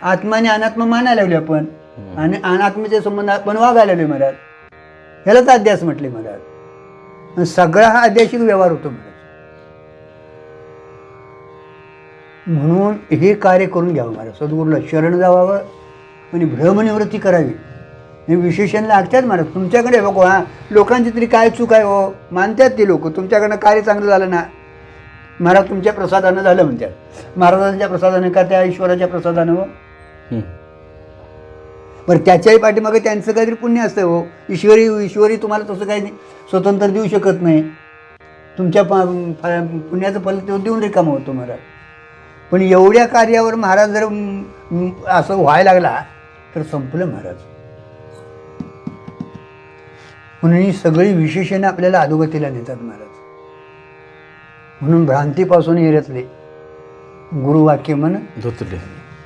आत्माने अनात्मा मानायला लागलो आपण आणि अनात्म्याच्या संबंध आपण वागायला लागलो महाराज. ह्यालाच अध्यास म्हटले महाराज. सगळा हा अध्यासिक व्यवहार होतो महाराज. म्हणून हे कार्य करून घ्यावं महाराज. सद्गुरूला शरण जावावं आणि भ्रमनिवृत्ती करावी. हे विशेषण लागतात महाराज. तुमच्याकडे बघू हा लोकांची तरी काय चूक आहे हो, मानतात ते लोक. तुमच्याकडनं कार्य चांगलं झालं ना महाराज, तुमच्या प्रसादानं झालं म्हणतात. महाराजांच्या प्रसादानं का त्या ईश्वराच्या प्रसादानं हो. पण त्याच्याही पाठीमागे त्यांचं काहीतरी पुण्य असतं हो. ईश्वरी तुम्हाला तसं काही नाही स्वतंत्र देऊ शकत नाही. तुमच्या पुण्याचं फल तो देऊन रिकामं होतो महाराज. पण एवढ्या कार्यावर महाराज जर असं व्हायला लागला तर संपलं महाराज. म्हणून ही सगळी विशेषणं आपल्याला अधोगतीला नेतात महाराज. म्हणून भ्रांतीपासून हिरतले गुरुवाक्य मन धुतले.